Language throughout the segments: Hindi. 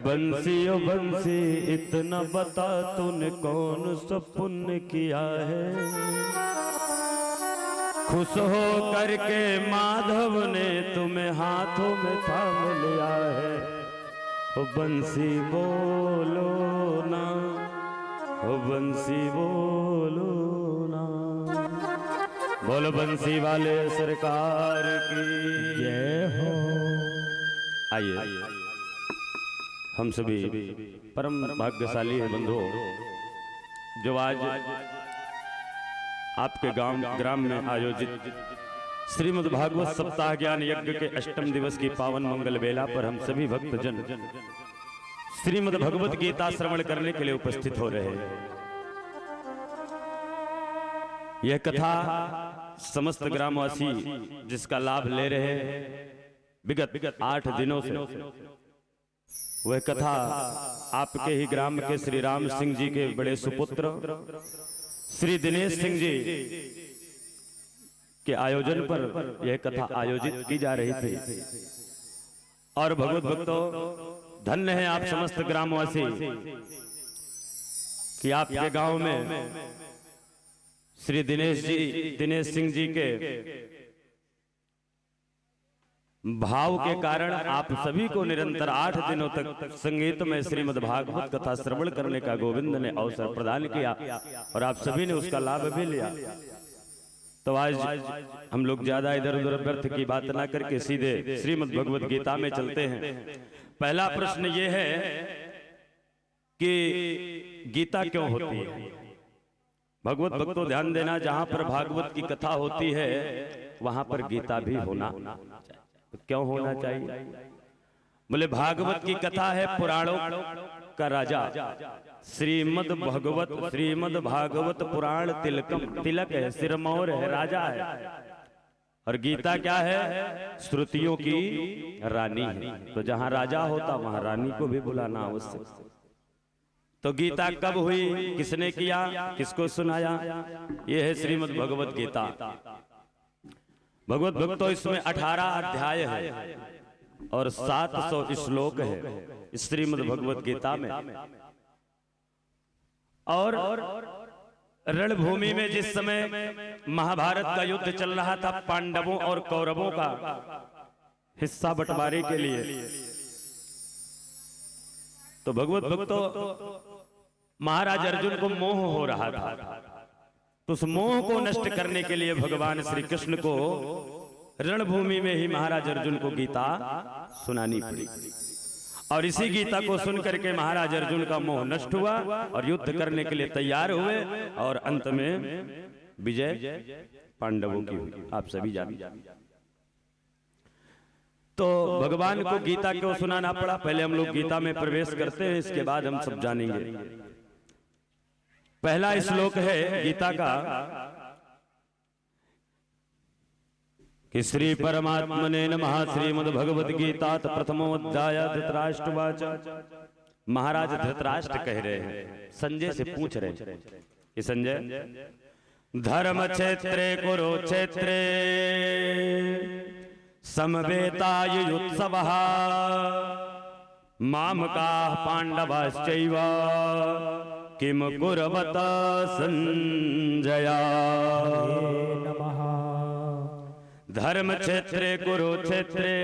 बंसी ओ बंसी इतना बता तूने कौन सा पुण्य किया है, खुश हो करके माधव ने तुम्हें हाथों में थाम लिया है। ओ बंसी बोलो ना, ओ बंसी बोलो ना, बोलो बंसी वाले सरकार की जय हो। आइए हम सभी परम भाग्यशाली हैं बंधुओं, जो आज आपके ग्राम में आयोजित श्रीमद् भागवत सप्ताह ज्ञान यज्ञ के अष्टम दिवस की पावन मंगल बेला पर हम सभी भक्तजन श्रीमद् भगवत गीता श्रवण करने के लिए उपस्थित हो रहे हैं। यह कथा समस्त ग्रामवासी जिसका लाभ ले रहे हैं विगत 8 दिनों से, वह कथा आपके ही ग्राम के श्री राम सिंह जी के बड़े सुपुत्र श्री दिनेश सिंह जी के आयोजन पर यह कथा आयोजित की जा रही थी। और भगवत भक्तों, धन्य है आप समस्त ग्रामवासी कि आपके गांव में श्री दिनेश सिंह जी के भाव के कारण आप सभी को निरंतर 8 दिनों तक संगीत में श्रीमद् भागवत कथा श्रवण करने का गोविंद ने अवसर प्रदान किया और आप सभी ने उसका लाभ भी लिया। तो आज हम लोग ज्यादा इधर उधर व्यर्थ की बात ना करके सीधे श्रीमद् भगवत गीता में चलते हैं। पहला प्रश्न ये है कि गीता क्यों होती है? भगवत भक्तों ध्यान देना, जहां पर भागवत की कथा होती है वहां पर गीता भी होना चाहिए। तो क्यों होना चाहिए? बोले भागवत की कथा है पुराणों का राजा, श्रीमद् भागवत पुराण तिलकम, तिलक है, सिरमौर है, राजा है। और गीता क्या है? श्रुतियों की रानी है। तो जहां राजा होता वहां रानी को भी बुलाना आवश्यक। तो गीता कब हुई, किसने किया, किसको सुनाया? यह है श्रीमद् भगवत गीता। भगवत भक्तों, इसमें 18 अध्याय है और 700 श्लोक है श्रीमद् भगवत गीता में। और रणभूमि में जिस समय महाभारत का युद्ध चल रहा था, पांडवों और कौरवों का हिस्सा बंटवारे के लिए, तो भगवत भक्तों महाराज अर्जुन को मोह हो रहा था। तो उस मोह को नष्ट करने के लिए भगवान श्री कृष्ण को रणभूमि में ही महाराज अर्जुन को गीता सुनानी पड़ी। और इसी गीता को सुन करके महाराज अर्जुन का मोह नष्ट हुआ और युद्ध करने के लिए तैयार हुए और अंत में विजय पांडवों की हुई। आप सभी जानते। तो भगवान को गीता क्यों सुनाना पड़ा? पहले हम लोग गीता में प्रवेश करते हैं, इसके बाद हम सब जानेंगे। पहला श्लोक है गीता का कि श्री परमात्मने नमः श्रीमद् भगवद गीता प्रथमोऽध्याय धृतराष्ट्रवाच। महाराज धृतराष्ट्र कह रहे हैं, संजय से पूछ रहे हैं कि संजय, धर्म क्षेत्रे कुरुक्षेत्रे समवेतायुत्सवः मामकाः पांडवाश्चैव किम कुर्वत संजया। धर्म क्षेत्रे कुरुक्षेत्रे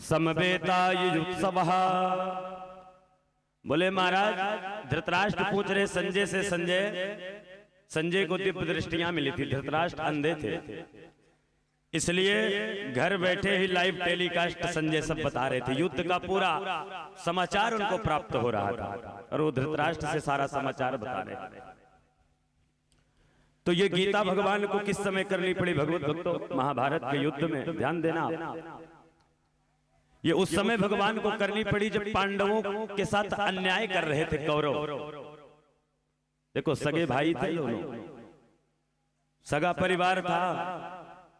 समवेतायुत्सवः। बोले महाराज धृतराष्ट्र पूछ रहे संजय से, संजय को दिव्य दृष्टियां मिली थी, धृतराष्ट्र अंधे थे, इसलिए घर बैठे ही लाइव टेलीकास्ट संजय सब बता रहे थे। युद्ध का पूरा समाचार उनको प्राप्त हो रहा था और वो धृतराष्ट्र से सारा समाचार बता रहे थे। तो ये गीता भगवान को किस समय करनी पड़ी? भगवत भक्तों, महाभारत के युद्ध में ध्यान देना, ये उस समय भगवान को करनी पड़ी जब पांडवों के साथ अन्याय कर रहे थे कौरव। देखो सगे भाई थे दोनों, सगा परिवार था।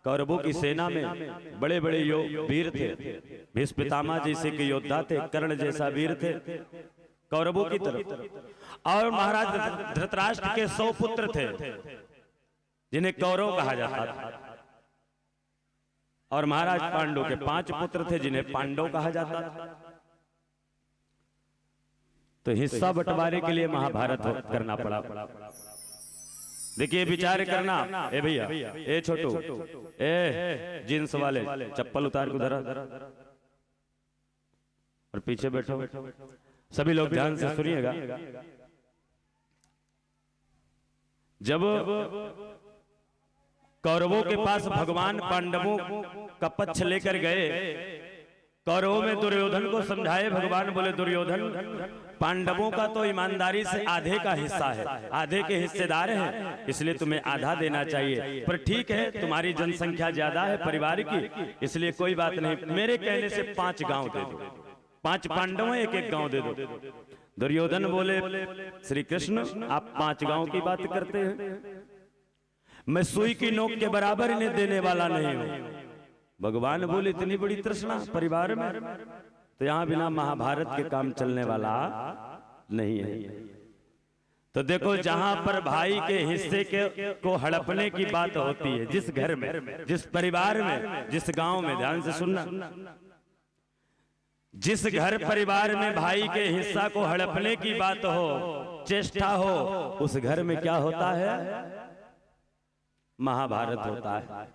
कौरवों की सेना में बड़े बड़े वीर थे, भीष्म पितामह जैसे के योद्धा थे, कर्ण जैसा वीर थे कौरवों की तरफ। और महाराज धृतराष्ट्र के 100 पुत्र थे जिन्हें कौरव कहा जाता था। और महाराज पांडु के 5 पुत्र थे जिन्हें पांडव कहा जाता था। तो हिस्सा बंटवारे के लिए महाभारत करना पड़ा। देखिए विचार करना। ए भैया, ए छोटू, ए जींस वाले, चप्पल उतार के उधर और पीछे बैठो। सभी लोग ध्यान से सुनिएगा। जब कौरवों के पास भगवान पांडवों का पक्ष लेकर गए, कौरवों में दुर्योधन को समझाए भगवान, बोले दुर्योधन पांडवों का तो ईमानदारी से आधे का हिस्सा है, आधे के हिस्सेदार हैं, इसलिए तुम्हें आधा देना चाहिए। पर ठीक है, तुम्हारी जनसंख्या ज्यादा है परिवार की, इसलिए कोई बात नहीं, मेरे कहने से 5 गांव दे दो, 5 पांडवों एक एक गांव दे दो। दुर्योधन बोले श्री कृष्ण आप 5 गांव की बात करते हैं, मैं सुई की नोक के बराबर इन्हें देने वाला नहीं हूं। भगवान बोले इतनी बड़ी तृष्णा परिवार में, तो यहां बिना महाभारत के काम चलने वाला नहीं है। तो देखो जहां पर भाई के हिस्से को हड़पने की बात होती है, जिस घर में, जिस परिवार में, जिस गांव में, ध्यान से सुनना, जिस घर परिवार में भाई के हिस्सा को हड़पने की बात हो, चेष्टा हो, उस घर में क्या होता है? महाभारत होता है।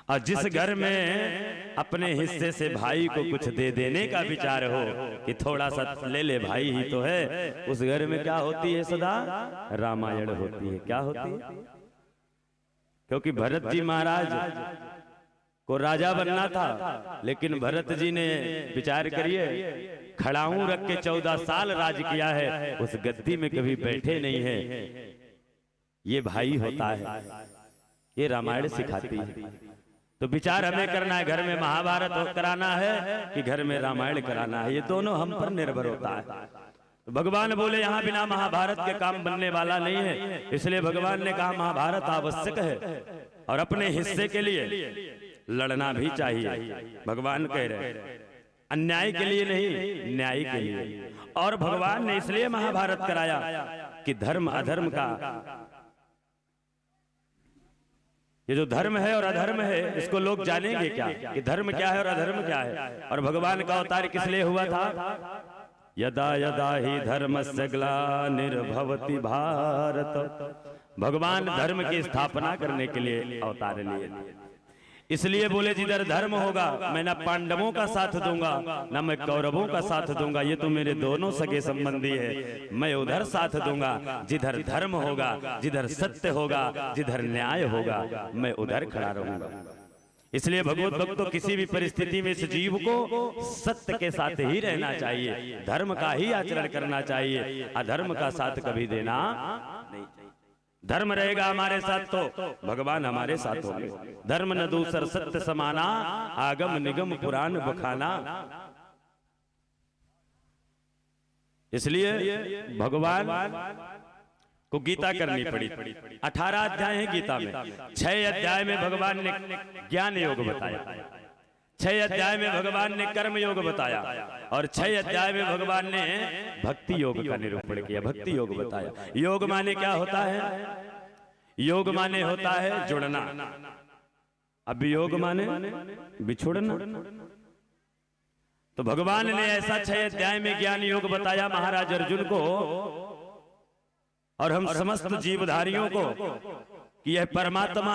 और जिस घर में अपने हिस्से से भाई को कुछ दे देने का विचार हो कि थोड़ा सा ले ले, भाई ही तो है, उस घर में क्या होती है? सदा रामायण होती है। क्या होती है? क्योंकि भरत जी महाराज को राजा बनना था, लेकिन भरत जी ने विचार करिए, खड़ाऊं रख के 14 साल राज किया है, उस गद्दी में कभी बैठे नहीं है। ये भाई होता है, ये रामायण सिखाती है। तो विचार हमें करना है, घर में महाभारत कराना है कि घर में रामायण कराना है, ये दोनों हम पर निर्भर होता है। तो भगवान बोले यहाँ बिना महाभारत के काम बनने वाला नहीं है, इसलिए भगवान ने कहा महाभारत आवश्यक है और अपने हिस्से के लिए लड़ना भी चाहिए। भगवान कह रहे अन्याय के लिए नहीं, न्याय के लिए। और भगवान ने इसलिए महाभारत कराया कि धर्म अधर्म का, ये जो धर्म है और अधर्म है, इसको लोग जानेंगे क्या कि धर्म क्या है और अधर्म क्या है। और भगवान का अवतार किस लिए हुआ था? यदा यदा ही धर्मस्य ग्लानिर्भवति भारत। भगवान धर्म की स्थापना करने के लिए अवतार लिए। इसलिए बोले जिधर धर्म होगा मैं ना पांडवों का साथ दूंगा ना मैं कौरवों का साथ दूंगा, ये तो मेरे दोनों सगे संबंधी है, मैं उधर साथ दूंगा। जिधर धर्म होगा, जिधर सत्य होगा, जिधर न्याय होगा, मैं उधर खड़ा रहूंगा। इसलिए भगवत भक्तों किसी भी परिस्थिति में इस जीव को सत्य के साथ ही रहना चाहिए, धर्म का ही आचरण करना चाहिए, अधर्म का साथ कभी देना नहीं चाहिए। धर्म रहेगा हमारे साथ तो भगवान हमारे साथ होंगे। धर्म न दूसर सत्य समाना, आगम निगम पुराण बखाना। इसलिए भगवान को गीता करनी पड़ी। 18 अध्याय है गीता में। 6 अध्याय में भगवान ने ज्ञान योग बताया, 6 अध्याय में भगवान ने कर्म योग बताया और 6 अध्याय में भगवान ने भक्ति योग का निरूपण किया, भक्ति योग बताया। योग माने क्या होता है? योग माने होता है जुड़ना, अब योग माने बिछुड़ना। तो भगवान ने ऐसा 6 अध्याय में ज्ञान योग बताया महाराज अर्जुन को और हम समस्त जीवधारियों को कि यह परमात्मा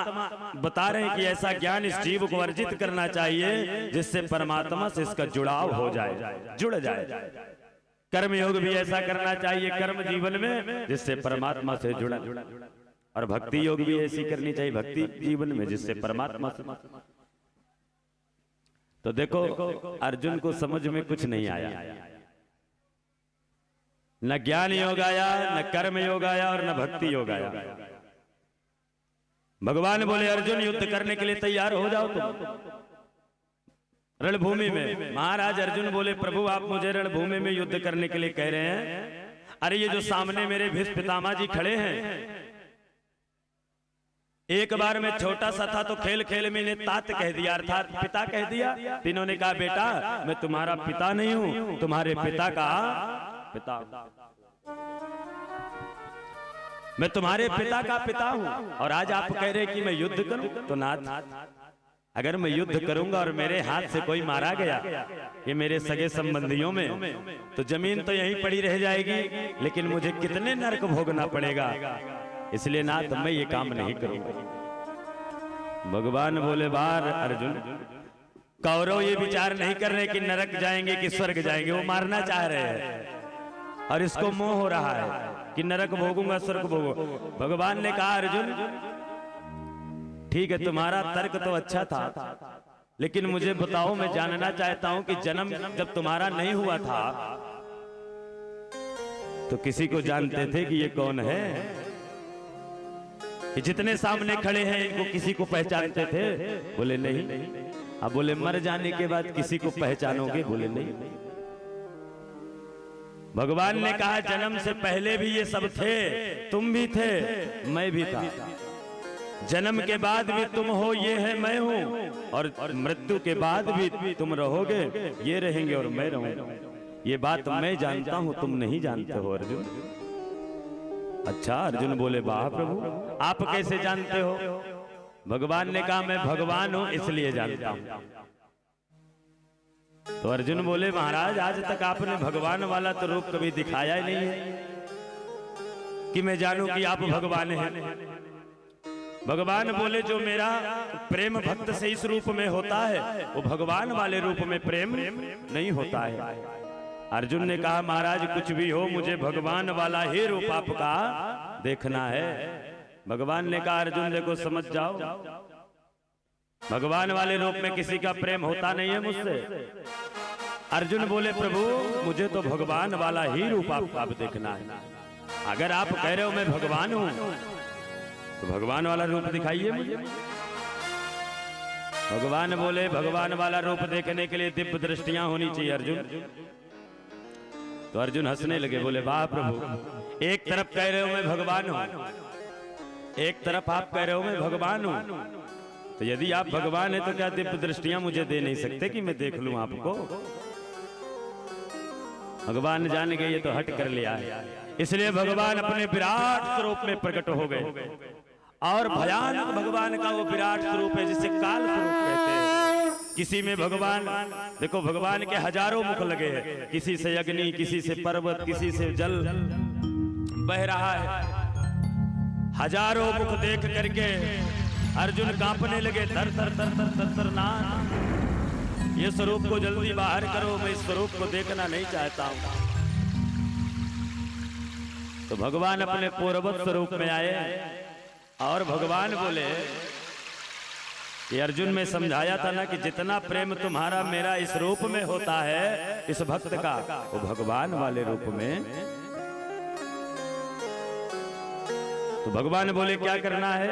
बता रहे हैं कि ऐसा ज्ञान इस जीव को अर्जित करना चाहिए जिससे परमात्मा से इसका जुड़ाव हो जाए, जुड़ जाए। कर्म योग भी ऐसा करना चाहिए कर्म जीवन में जिससे परमात्मा से जुड़ा, और भक्ति योग भी ऐसी करनी चाहिए भक्ति जीवन में जिससे परमात्मा से। तो देखो अर्जुन को समझ में कुछ नहीं आया, न ज्ञान योग आया, न कर्म योग आया और न भक्ति योग आया। भगवान बोले अर्जुन युद्ध करने के लिए तैयार हो जाओ तुम रणभूमि में। महाराज अर्जुन बोले प्रभु आप मुझे रणभूमि में युद्ध करने के लिए कह रहे हैं? अरे ये जो सामने मेरे भीष्म पितामह जी खड़े हैं, एक बार मैं छोटा सा था तो खेल खेल में इन्हें तात कह दिया, अर्थात पिता कह दिया। तीनों ने कहा बेटा मैं तुम्हारा पिता नहीं हूं, तुम्हारे पिता का पिता, मैं तुम्हारे पिता का पिता हूं। और आज आप कह रहे कि मैं युद्ध करूं, तो नाथ अगर मैं युद्ध करूंगा और मेरे हाथ से कोई मारा गया, ये मेरे सगे संबंधियों में, तो जमीन तो यहीं पड़ी रह जाएगी, लेकिन मुझे कितने नरक भोगना पड़ेगा। इसलिए नाथ मैं ये काम नहीं करूंगा। भगवान बोले बार अर्जुन, कौरव ये विचार नहीं कर रहे कि नरक जाएंगे कि स्वर्ग जाएंगे, वो मारना चाह रहे हैं और इसको मोह हो रहा है कि नरक भोगूंगा स्वर्ग भोगूंगा। भगवान ने कहा अर्जुन ठीक है, तुम्हारा तर्क तो अच्छा था, लेकिन मुझे बताओ, मैं जानना चाहता हूं कि जन्म जब तुम्हारा नहीं हुआ था तो किसी को जानते थे कि ये कौन है? कि जितने सामने खड़े हैं इनको किसी को पहचानते थे? बोले नहीं। अब बोले मर जाने के बाद किसी को पहचानोगे? बोले नहीं। भगवान ने कहा जन्म से पहले भी ये सब थे, तुम भी थे, मैं भी था। जन्म के बाद भी तुम हो, ये है मैं हूं, और मृत्यु के बाद भी तुम रहोगे, ये रहेंगे और मैं रहूंगा। ये बात मैं जानता हूं, तुम नहीं जानते हो अर्जुन। अच्छा, अर्जुन बोले वाह प्रभु, आप कैसे जानते हो? भगवान ने कहा मैं भगवान हूं इसलिए जानता हूं। तो अर्जुन बोले महाराज आज तक आपने भगवान वाला तो रूप कभी दिखाया ही नहीं है कि मैं जानूं कि आप भगवान हैं। भगवान बोले जो मेरा प्रेम भक्त से इस रूप में होता है वो भगवान वाले रूप में प्रेम नहीं होता है। अर्जुन ने कहा महाराज कुछ भी हो, मुझे भगवान वाला ही रूप आपका देखना है। भगवान ने कहा अर्जुन देखो समझ जाओ, भगवान वाले रूप में किसी का प्रेम होता नहीं है मुझसे। अर्जुन बोले प्रभु मुझे तो भगवान वाला ही रूप आपका देखना है। अगर आप कह रहे हो मैं भगवान हूं तो भगवान वाला रूप दिखाइए मुझे। भगवान बोले भगवान वाला रूप देखने के लिए दिव्य दृष्टियां होनी चाहिए अर्जुन। तो अर्जुन हंसने लगे, बोले वाह प्रभु, एक तरफ कह रहे हो मैं भगवान हूं, एक तरफ आप कह रहे हो मैं भगवान हूं, तो यदि आप भगवान है तो क्या दिव्य दृष्टियां मुझे दे नहीं सकते कि मैं देख लूं आपको? भगवान जान गए ये तो हट कर लिया है, इसलिए भगवान अपने विराट स्वरूप में प्रकट हो गए। और भयानक भगवान का वो विराट स्वरूप है जिसे काल स्वरूप कहते हैं। किसी में भगवान देखो, भगवान के हजारों मुख लगे हैं, किसी से अग्नि, किसी से पर्वत, किसी से जल बह रहा है। हजारों मुख देख करके अर्जुन कांपने लगे, थर थर थर थर थर थर नाथ, ये स्वरूप को जल्दी बाहर करो, मैं इस स्वरूप को देखना नहीं चाहता हूं। तो भगवान अपने पूर्ववत स्वरूप में आए और भगवान बोले कि अर्जुन में समझाया था ना कि जितना प्रेम तुम्हारा मेरा इस रूप में होता है इस भक्त का, वो भगवान वाले रूप में। तो भगवान बोले क्या करना है?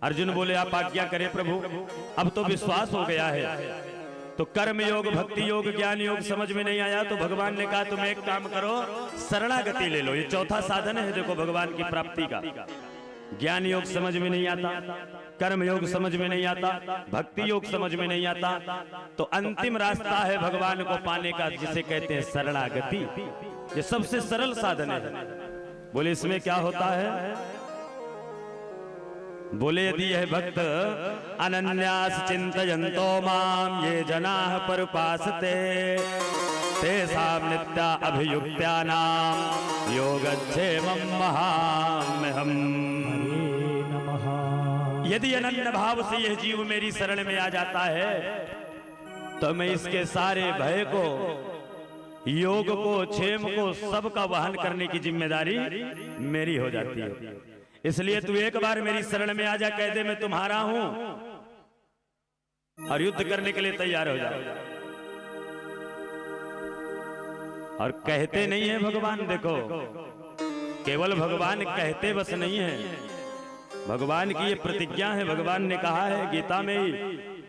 अर्जुन बोले आप आज्ञा करें प्रभु। अब तो विश्वास हो गया है, तो कर्म योग, भक्ति योग, ज्ञान योग समझ में नहीं आया तो भगवान ने कहा तुम एक काम करो, शरणागति ले लो। ये चौथा साधन है देखो भगवान की प्राप्ति का। ज्ञान योग समझ में नहीं आता, कर्म योग समझ में नहीं आता, भक्ति योग समझ में नहीं आता, तो अंतिम रास्ता है भगवान को पाने का जिसे कहते हैं शरणागति। ये सबसे सरल साधन है। बोले इसमें क्या होता है? बोले यदि यह भक्त अनन्यास चिंतयन्तो माम ये जनाः परुपासते तेषां नित्या अभियुक्त्यानां योगक्षेमं महाम्यहम्। यदि अनन्य भाव से यह जीव मेरी शरण में आ जाता है तो मैं इसके सारे भय को, योग को, क्षेम को, सबका वहन करने की जिम्मेदारी मेरी हो जाती है। इसलिए तू एक बार मेरी शरण में आ जा, कह दे मैं तुम्हारा हूं और युद्ध करने के लिए तैयार हो जाओ। और कहते नहीं है भगवान, देखो केवल भगवान कहते बस नहीं है, भगवान की ये प्रतिज्ञा है। भगवान ने कहा है गीता में ही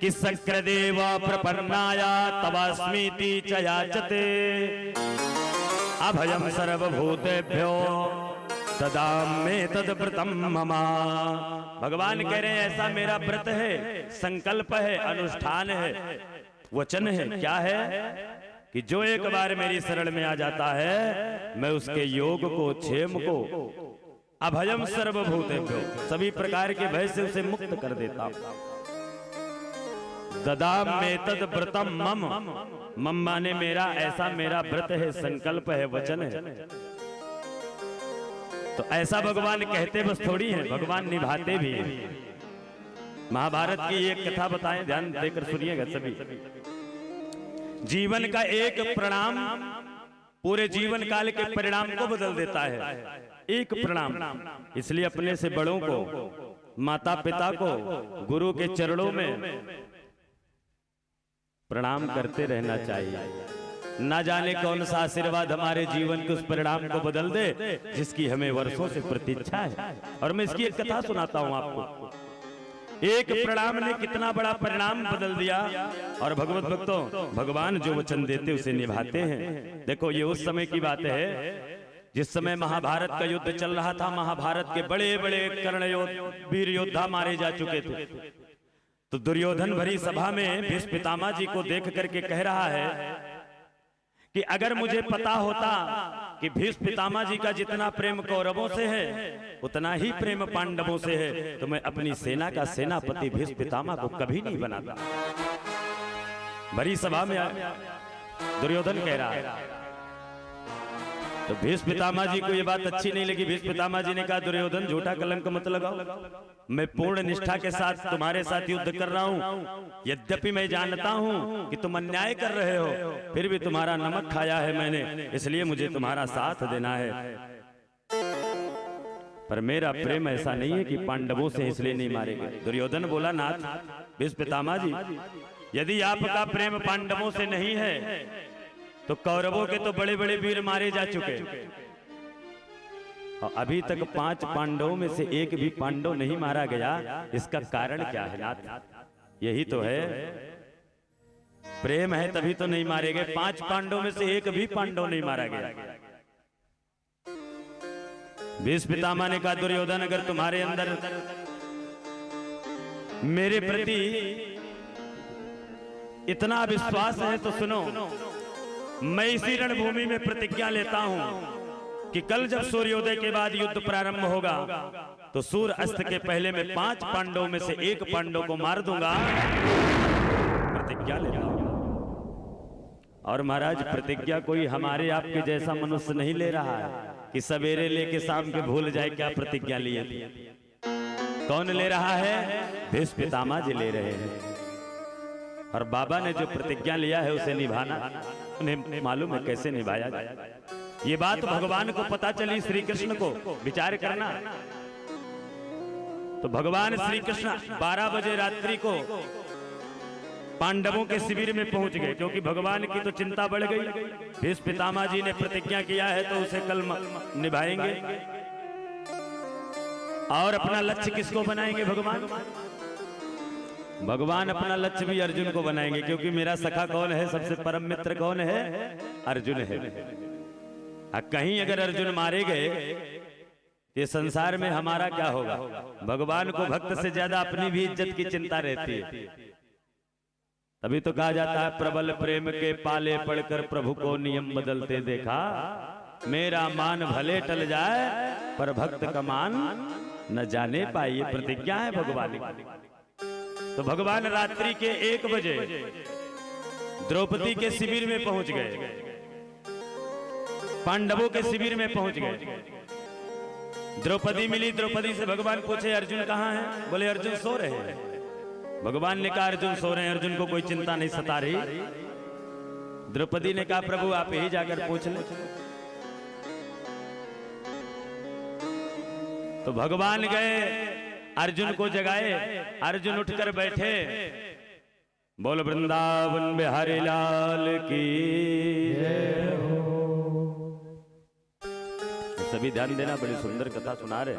कि सक्रेदेव प्रपन्नाया तवास्मीति च याचते अभयम सर्वभूतेभ्यो तदामे तद्व्रतम ममा। भगवान कह रहे हैं ऐसा मेरा व्रत है, संकल्प है, अनुष्ठान है, वचन है। क्या है? कि जो एक बार मेरी शरण में आ जाता है मैं उसके योग को, क्षेम को, अभयम सर्वभूतेभ्यो, सभी प्रकार के भय से उसे मुक्त कर देता हूं। ददाम मेतद व्रतम मम, मम माने मेरा, ऐसा मेरा व्रत है, संकल्प है, वचन है। तो ऐसा भगवान कहते बस थोड़ी है, भगवान निभाते भी हैं। महाभारत की एक कथा बताएं, ध्यान देकर सुनिएगा सभी। जीवन का एक प्रणाम पूरे जीवन काल के परिणाम को बदल देता है। एक प्रणाम, इसलिए अपने से बड़ों को, माता पिता को, गुरु के चरणों में प्रणाम करते रहना चाहिए। ना जाने कौन सा आशीर्वाद हमारे जीवन के उस परिणाम को बदल दे जिसकी हमें वर्षों से प्रतीक्षा है। और मैं इसकी एक कथा सुनाता हूं आपको। एक प्रणाम ने कितना बड़ा परिणाम बदल दिया। और भगवत भक्तों, भगवान जो वचन देते उसे निभाते हैं। देखो, ये उस समय की बात है जिस समय महाभारत का युद्ध चल रहा था। महाभारत के बड़े बड़े कर्ण वीर योद्धा मारे जा चुके थे। तो दुर्योधन भरी सभा में भीष्म पितामह जी को देख करके कह रहा है कि अगर मुझे पता होता कि भीष्म पितामह जी का जितना प्रेम कौरवों से है उतना ही प्रेम पांडवों से है, तो मैं अपनी सेना का सेनापति भीष्म पितामह को कभी नहीं बनाता। भरी सभा में दुर्योधन कह रहा है। तो भीष्म पितामह जी को यह बात अच्छी नहीं लगी। भीष्म पितामह जी ने कहा, दुर्योधन झूठा कलंक मत लगाओ, मैं पूर्ण निष्ठा के साथ तुम्हारे साथ युद्ध कर रहा हूं। यद्यपि मैं जानता हूं कि तुम अन्याय कर रहे हो, फिर भी तुम्हारा नमक खाया है मैंने, इसलिए मुझे तुम्हारा साथ देना है। पर मेरा प्रेम ऐसा नहीं है कि पांडवों से इसलिए नहीं मारेंगे। दुर्योधन बोला, नाथ भीष्म पितामह जी, यदि आपका प्रेम पांडवों से नहीं है तो कौरवों के तो बड़े बड़े वीर मारे जा चुके, और अभी तक 5 पांडवों में से एक भी पांडव नहीं मारा गया। इसका कारण क्या है नाथ? यही तो है, प्रेम है तभी तो नहीं मारे गए। 5 पांडवों में से एक भी पांडव नहीं मारा गया। भीष्म पितामह ने कहा, दुर्योधन अगर तुम्हारे अंदर मेरे प्रति इतना विश्वास है तो सुनो, मैं इसी रणभूमि में प्रतिज्ञा लेता हूं कि कल जब सूर्योदय के बाद युद्ध प्रारंभ होगा तो सूर्य अस्त के पहले मैं 5 पांडवों में से एक पांडव को मार दूंगा। प्रतिज्ञा लेता हूं। और महाराज, प्रतिज्ञा कोई हमारे आपके जैसा मनुष्य नहीं ले रहा है कि सवेरे लेके शाम के भूल जाए क्या प्रतिज्ञा लिए थे। कौन ले रहा है? भीष्म पितामह जी ले रहे हैं। और बाबा ने जो प्रतिज्ञा लिया है उसे निभाना उन्हें मालूम है कैसे निभाया जाए। ये बात भगवान को पता चली, श्री कृष्ण को। विचार करना, तो भगवान श्री कृष्ण 12 बजे रात्रि को पांडवों के शिविर में पहुंच गए, क्योंकि भगवान की तो चिंता बढ़ गई। भीष्म पितामह जी ने प्रतिज्ञा किया है तो उसे कल निभाएंगे। और अपना लक्ष्य किसको बनाएंगे? भगवान अपना लक्ष्य भी अर्जुन को बनाएंगे, क्योंकि मेरा सखा कौन है? सबसे परम मित्र कौन है? अर्जुन है। कहीं अगर अर्जुन मारे गए ये संसार में हमारा क्या होगा? भगवान को भक्त से ज्यादा अपनी भी इज्जत की चिंता रहती है। तभी तो कहा जाता है, प्रबल प्रेम के पाले पड़कर प्रभु को नियम बदलते देखा। मेरा मान भले टल जाए पर भक्त का मान न जाने पाए। ये प्रतिज्ञा है भगवान की। तो भगवान रात्रि के 1 बजे द्रौपदी के शिविर में पहुंच गए, पांडवों के शिविर में पहुंच गए। द्रौपदी मिली। द्रौपदी से भगवान पूछे, अर्जुन कहाँ है? बोले, अर्जुन सो रहे हैं। भगवान ने कहा, अर्जुन सो रहे हैं, अर्जुन को कोई चिंता नहीं सता रही। द्रौपदी ने कहा, प्रभु आप ही जाकर पूछ लें। तो भगवान गए, अर्जुन को जगाए। अर्जुन उठकर बैठे। बोल वृंदावन बिहारी लाल की। सभी ध्यान देना, बड़ी सुंदर कथा सुना रहे।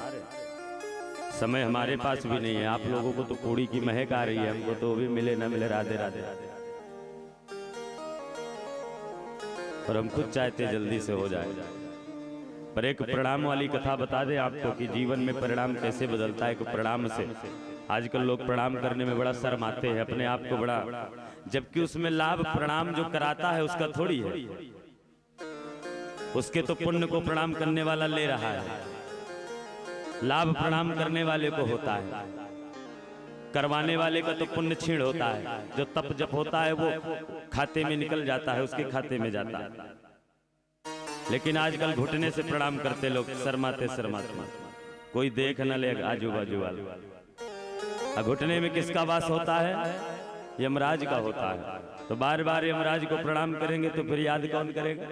समय हमारे पास भी नहीं है। आप लोगों को तो कोड़ी की महक आ रही है, हमको तो भी मिले ना मिले राधे राधे। और हम खुद चाहते जल्दी से हो जाए। पर एक प्रणाम वाली कथा बता दे आपको कि जीवन में परिणाम कैसे बदलता है। प्रणाम से आजकल लोग प्रणाम करने में बड़ा शर्माते हैं, अपने आप को बड़ा, जबकि उसमें लाभ प्रणाम जो कराता है उसका थोड़ी है। उसके तो पुण्य को प्रणाम करने वाला ले रहा है, लाभ प्रणाम करने वाले को होता है। करवाने वाले का तो पुण्य क्षीण होता है, जो तप जप होता है वो खाते में निकल जाता है, उसके खाते में जाता है। लेकिन आजकल घुटने से प्रणाम करते लोग, शर्माते शर्माते, कोई देख न ले आजू बाजू वाला। घुटने में किसका वास होता है? यमराज का होता है। तो बार बार यमराज को प्रणाम करेंगे तो फिर याद कौन करेगा?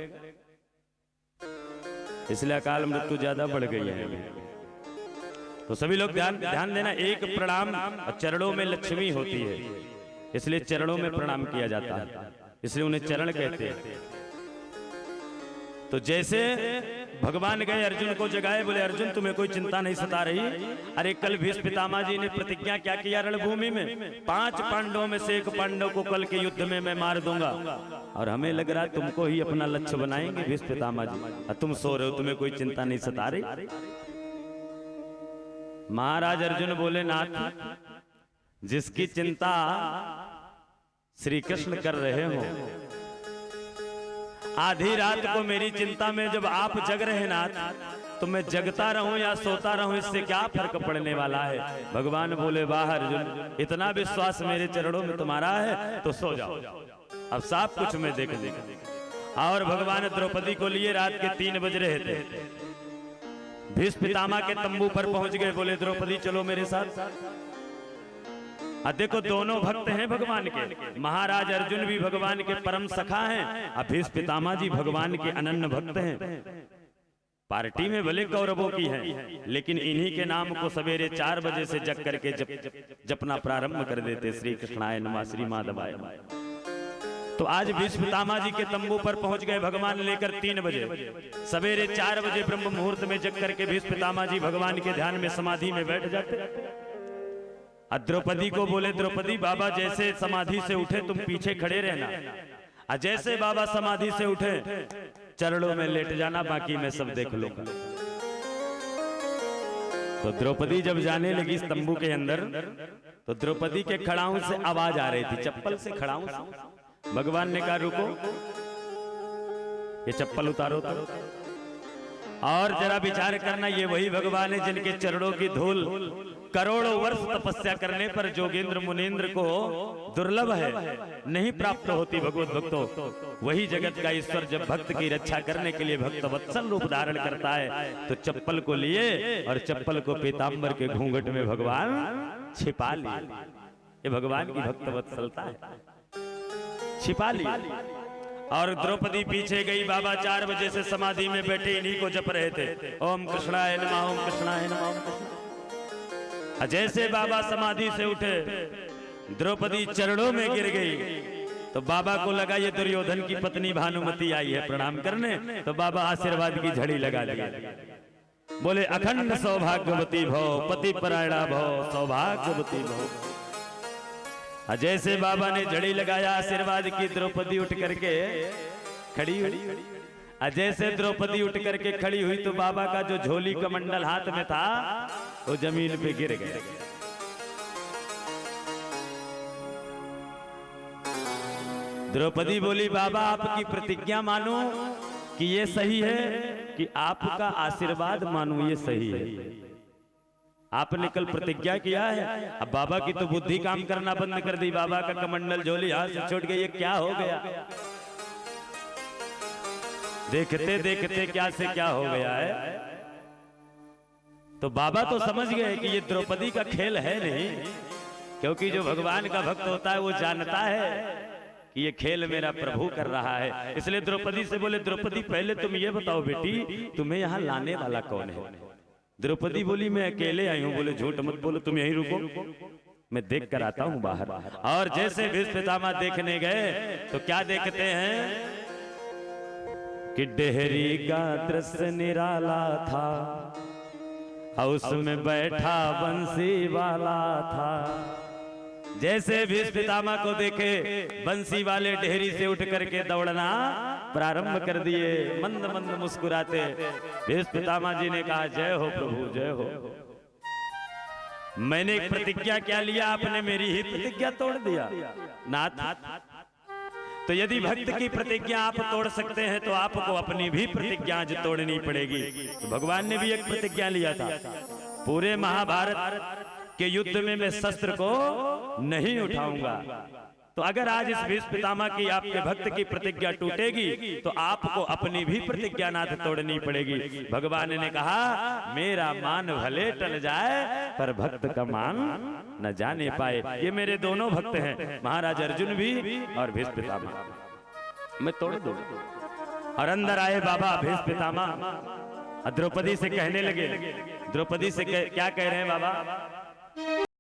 इसलिए अकाल मृत्यु ज्यादा बढ़ गई है। तो सभी लोग ध्यान देना, एक प्रणाम चरणों में लक्ष्मी होती है, इसलिए चरणों में प्रणाम किया जाता है, इसलिए उन्हें चरण कहते हैं। तो जैसे भगवान गए अर्जुन को जगाए, बोले अर्जुन तुम्हें कोई चिंता नहीं सता रही? अरे कल भीष्म पितामह जी ने प्रतिज्ञा क्या किया रणभूमि में? 5 पांडवों में से एक पांडव को कल के युद्ध में मैं मार दूंगा, और हमें लग रहा है तुमको ही अपना लक्ष्य बनाएंगे भीष्म पितामह जी, और तुम सो रहे हो, तुम्हें कोई चिंता नहीं सता रही? महाराज अर्जुन बोले नाथ, जिसकी चिंता श्री कृष्ण कर रहे हो, आधी रात को मेरी चिंता में जब आप जग रहे नाथ, तो मैं जगता रहूं या सोता रहूं, इससे क्या फर्क पड़ने वाला है? भगवान बोले वाह अर्जुन, इतना विश्वास मेरे चरणों में तुम्हारा है तो सो जाओ, अब सब कुछ मैं देख लूंगा। और भगवान द्रौपदी को लिए रात के 3 बज रहे थे, भीष्म पितामह के तंबू पर पहुंच गए, बोले द्रौपदी चलो मेरे साथ। देखो दोनों भक्त हैं भगवान के, महाराज अर्जुन भी भगवान के परम सखा हैं, और भीष्म पितामह जी भगवान के अनन्य भक्त हैं। पार्टी में भले कौरवों की है, लेकिन इन्हीं के नाम को सवेरे 4 बजे से जग करके जपना प्रारंभ कर देते, श्री कृष्णाय नमः, श्री माधवाय नमः। तो आज भीष्म पितामह जी के तंबू पर पहुंच गए भगवान लेकर 3 बजे, सवेरे 4 बजे ब्रह्म मुहूर्त में जग करके भीष्म पितामह जी भगवान के ध्यान में समाधि में बैठ जाते। द्रौपदी को बोले द्रौपदी बाबा जैसे समाधि से उठे तुम पीछे खड़े रहना, जैसे बाबा समाधि से उठे चरणों में लेट जाना, बाकी मैं सब देख लूंगा। तो द्रौपदी जब जाने लगी इस तंबू के अंदर, तो द्रौपदी के खड़ाऊं से आवाज आ रही थी, चप्पल से खड़ाऊं से। भगवान ने कहा रुको, ये चप्पल उतारो तो, और जरा विचार करना, ये वही भगवान है जिनके चरणों की धूल करोड़ों वर्ष तपस्या करने पर जोगेंद्र मुनीन्द्र को दुर्लभ है, नहीं प्राप्त होती भगवत भक्तों। वही जगत का ईश्वर जब भक्त की रक्षा करने के लिए भक्त वत्सल रूप धारण करता है, तो चप्पल को लिए और चप्पल को पीताम्बर के घूंघट में भगवान छिपा लिए। ये भगवान की भक्त वत्सलता है, छिपा लिए। और द्रौपदी पीछे गई, बाबा 4 बजे से समाधि में बैठे इन्हीं को जप रहे थे, ओम कृष्णाय नमः, ओम कृष्णाय नमः, ओम कृष्ण। जैसे बाबा समाधि से उठे, द्रौपदी चरणों में गिर गई, तो बाबा को लगा ये दुर्योधन की पत्नी भानुमति आई है प्रणाम करने, तो बाबा आशीर्वाद की झड़ी लगा दी, बोले अखंड सौभाग्यवती भव, पति परायणा भव, सौभाग्यवती भव। जैसे बाबा ने झड़ी लगाया आशीर्वाद की, द्रौपदी उठ करके खड़ी हुई। जैसे द्रौपदी उठ करके खड़ी हुई, तो बाबा का जो झोली कमंडल हाथ में था वो जमीन पे गिर गया। द्रौपदी बोली बाबा आपकी प्रतिज्ञा मानो कि ये सही है, कि आपका आशीर्वाद मानो ये सही है। आपने कल प्रतिज्ञा किया है, अब बाबा की तो बुद्धि काम करना बंद कर दी, बाबा का कमंडल झोली हाथ से छूट गई, ये क्या हो गया? देखते देखते क्या से क्या हो गया है। तो बाबा तो समझ गए कि ये द्रौपदी का खेल है नहीं, क्योंकि जो भगवान का भक्त होता है वो जानता है कि ये खेल मेरा प्रभु कर रहा है। इसलिए द्रौपदी से बोले द्रौपदी पहले तुम ये बताओ बेटी, तुम्हें यहाँ लाने वाला कौन है? द्रौपदी बोली मैं अकेले आई हूँ। बोले झूठ मत बोलो, तुम यहीं रुको, मैं देख कर आता हूँ बाहर। और जैसे भीष्म पितामह देखने गए, तो क्या देखते हैं कि डेहरी का दृश्य निराला था, और उसमें बैठा बंसी वाला था। जैसे भीष्म पितामह को देखे, बंसी वाले डेहरी से उठ करके दौड़ना प्रारंभ कर दिए, मंद मंद मुस्कुराते। भीष्म पितामह जी ने कहा जय हो प्रभु, जय हो। मैंने एक प्रतिज्ञा क्या लिया, आपने मेरी ही प्रतिज्ञा तोड़ दिया नाथ। तो यदि भक्त की प्रतिज्ञा आप तोड़ सकते हैं, तो आपको अपनी भी प्रतिज्ञा आज तोड़नी पड़ेगी। तो भगवान ने भी एक प्रतिज्ञा लिया था, पूरे महाभारत कि युद्ध में मैं शस्त्र को नहीं उठाऊंगा। तो अगर आज इस भीष्म पितामह की आपके भक्त की प्रतिज्ञा टूटेगी तो आपको अपनी भी प्रतिज्ञा नाथ तोड़नी पड़ेगी। भगवान ने कहा मेरा मान भले टल जाए पर भक्त का मान न जाने पाए। ये मेरे दोनों भक्त हैं, महाराज अर्जुन भी और भीष्म पितामह। मैं तोड़ दूं। और अंदर आए बाबा भीष्म पितामह, द्रौपदी से कहने लगे, द्रौपदी से क्या कह रहे हैं बाबा?